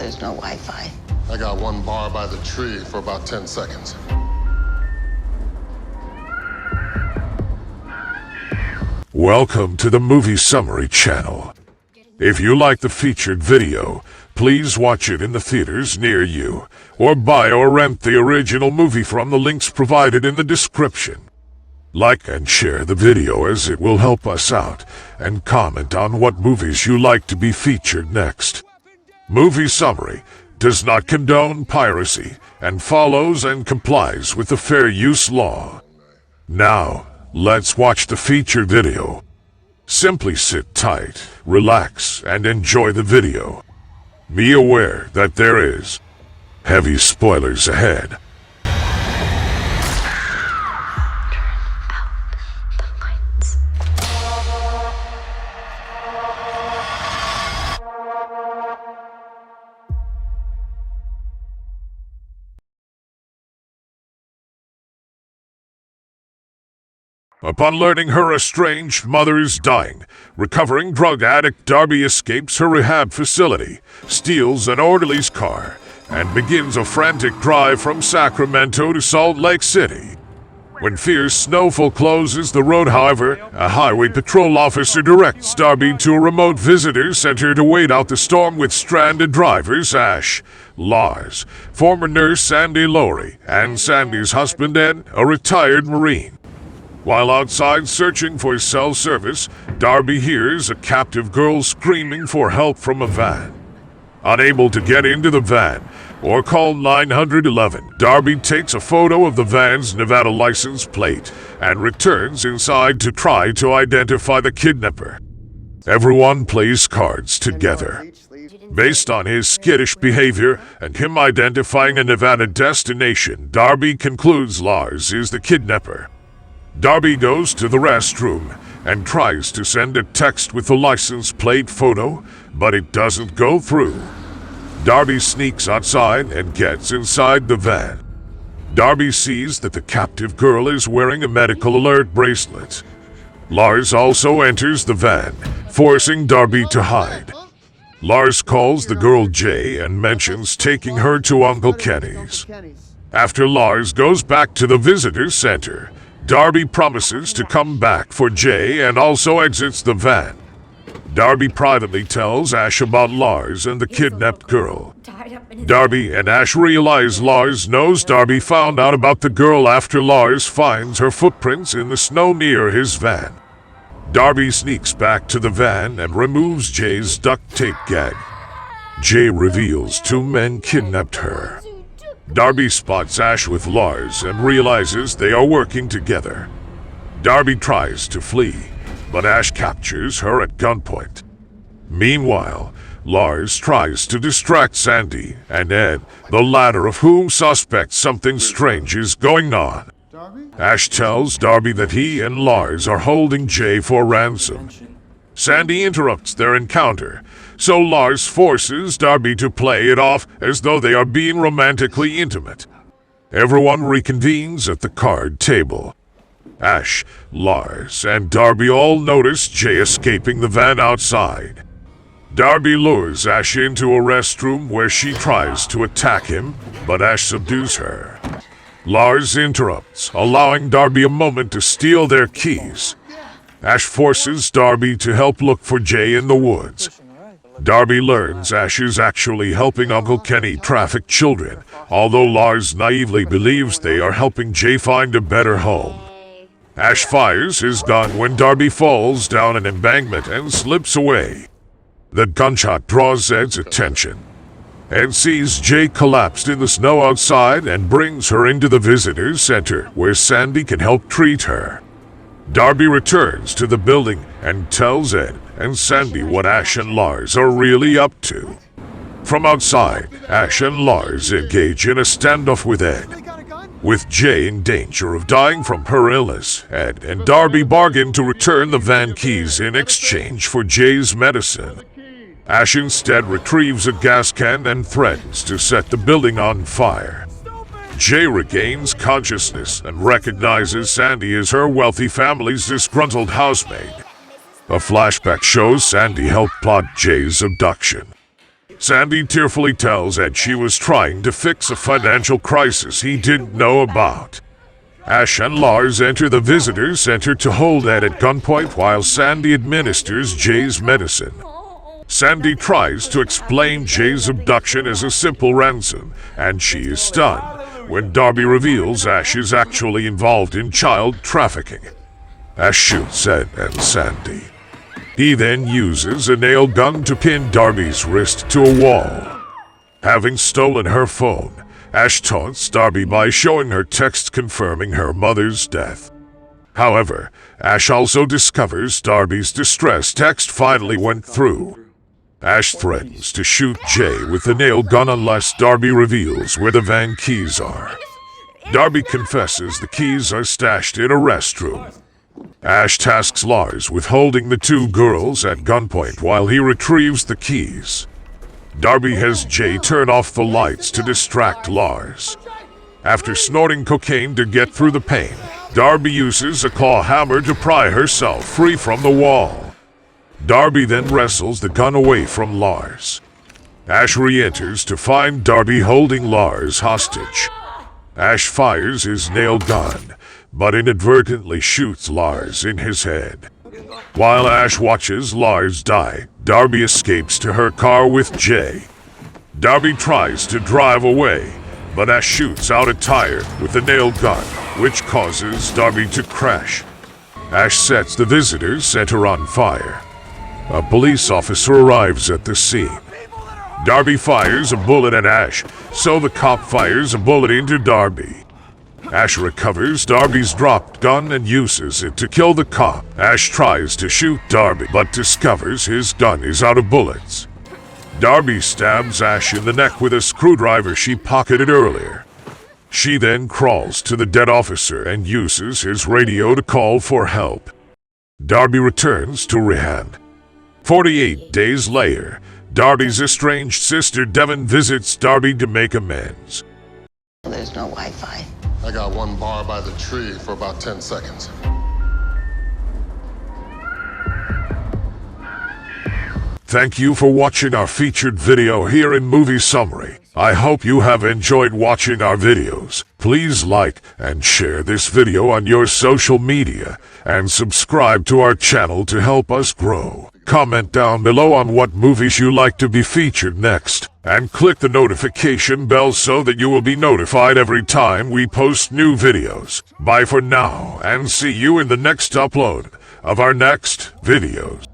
there's no Wi-Fi. I got one bar by the tree for about 10 seconds. Welcome to the Movie Summary channel. If you like the featured video, please watch it in the theaters near you, or buy or rent the original movie from the links provided in the description. Like and share the video as it will help us out, and comment on what movies you like to be featured next. Movie Summary does not condone piracy and follows and complies with the fair use law. Now, let's watch the featured video. Simply sit tight, relax, and enjoy the video. Be aware that there is heavy spoilers ahead. Upon learning her estranged mother is dying, recovering drug addict Darby escapes her rehab facility, steals an orderly's car, and begins a frantic drive from Sacramento to Salt Lake City. When fierce snowfall closes the road, however, a highway patrol officer directs Darby to a remote visitor center to wait out the storm with stranded drivers Ash, Lars, former nurse Sandy Lowry, and Sandy's husband Ed, a retired Marine. While outside searching for cell service, Darby hears a captive girl screaming for help from a van. Unable to get into the van or call 911, Darby takes a photo of the van's Nevada license plate and returns inside to try to identify the kidnapper. Everyone plays cards together. Based on his skittish behavior and him identifying a Nevada destination, Darby concludes Lars is the kidnapper. Darby goes to the restroom and tries to send a text with the license plate photo, but it doesn't go through. Darby sneaks outside and gets inside the van. Darby sees that the captive girl is wearing a medical alert bracelet. Lars also enters the van, forcing Darby to hide. Lars calls the girl Jay and mentions taking her to Uncle Kenny's. After Lars goes back to the visitor center, Darby promises to come back for Jay and also exits the van. Darby privately tells Ash about Lars and the kidnapped girl. Darby and Ash realize Lars knows Darby found out about the girl after Lars finds her footprints in the snow near his van. Darby sneaks back to the van and removes Jay's duct tape gag. Jay reveals 2 men kidnapped her. Darby spots Ash with Lars and realizes they are working together. Darby tries to flee, but Ash captures her at gunpoint. Meanwhile, Lars tries to distract Sandy and Ed, the latter of whom suspects something strange is going on. Ash tells Darby that he and Lars are holding Jay for ransom. Sandy interrupts their encounter, so Lars forces Darby to play it off as though they are being romantically intimate. Everyone reconvenes at the card table. Ash, Lars, and Darby all notice Jay escaping the van outside. Darby lures Ash into a restroom where she tries to attack him, but Ash subdues her. Lars interrupts, allowing Darby a moment to steal their keys. Ash forces Darby to help look for Jay in the woods. Darby learns Ash is actually helping Uncle Kenny traffic children, although Lars naively believes they are helping Jay find a better home. Ash fires his gun when Darby falls down an embankment and slips away. The gunshot draws Ed's attention. Ed sees Jay collapsed in the snow outside and brings her into the visitor center where Sandy can help treat her. Darby returns to the building and tells Ed and Sandy what Ash and Lars are really up to. From outside, Ash and Lars engage in a standoff with Ed. With Jay in danger of dying from her illness, Ed and Darby bargain to return the van keys in exchange for Jay's medicine. Ash instead retrieves a gas can and threatens to set the building on fire. Jay regains consciousness and recognizes Sandy as her wealthy family's disgruntled housemaid. A flashback shows Sandy helped plot Jay's abduction. Sandy tearfully tells Ed she was trying to fix a financial crisis he didn't know about. Ash and Lars enter the visitor center to hold Ed at gunpoint while Sandy administers Jay's medicine. Sandy tries to explain Jay's abduction as a simple ransom, and she is stunned when Darby reveals Ash is actually involved in child trafficking. Ash shoots Ed and Sandy. He then uses a nail gun to pin Darby's wrist to a wall. Having stolen her phone, Ash taunts Darby by showing her text confirming her mother's death. However, Ash also discovers Darby's distress text finally went through. Ash threatens to shoot Jay with the nail gun unless Darby reveals where the van keys are. Darby confesses the keys are stashed in a restroom. Ash tasks Lars with holding the two girls at gunpoint while he retrieves the keys. Darby has Jay turn off the lights to distract Lars. After snorting cocaine to get through the pain, Darby uses a claw hammer to pry herself free from the wall. Darby then wrestles the gun away from Lars. Ash re-enters to find Darby holding Lars hostage. Ash fires his nail gun, but inadvertently shoots Lars in his head. While Ash watches Lars die, Darby escapes to her car with Jay. Darby tries to drive away, but Ash shoots out a tire with the nail gun, which causes Darby to crash. Ash sets the visitor center on fire. A police officer arrives at the scene. Darby fires a bullet at Ash, so the cop fires a bullet into Darby. Ash recovers Darby's dropped gun and uses it to kill the cop. Ash tries to shoot Darby, but discovers his gun is out of bullets. Darby stabs Ash in the neck with a screwdriver she pocketed earlier. She then crawls to the dead officer and uses his radio to call for help. Darby returns to rehab. 48 days later, Darby's estranged sister Devon visits Darby to make amends. There's no Wi-Fi. I got one bar by the tree for about 10 seconds. Thank you for watching our featured video here in Movie Summary. I hope you have enjoyed watching our videos. Please like and share this video on your social media and subscribe to our channel to help us grow. Comment down below on what movies you like to be featured next, and click the notification bell so that you will be notified every time we post new videos. Bye for now, and see you in the next upload of our next videos.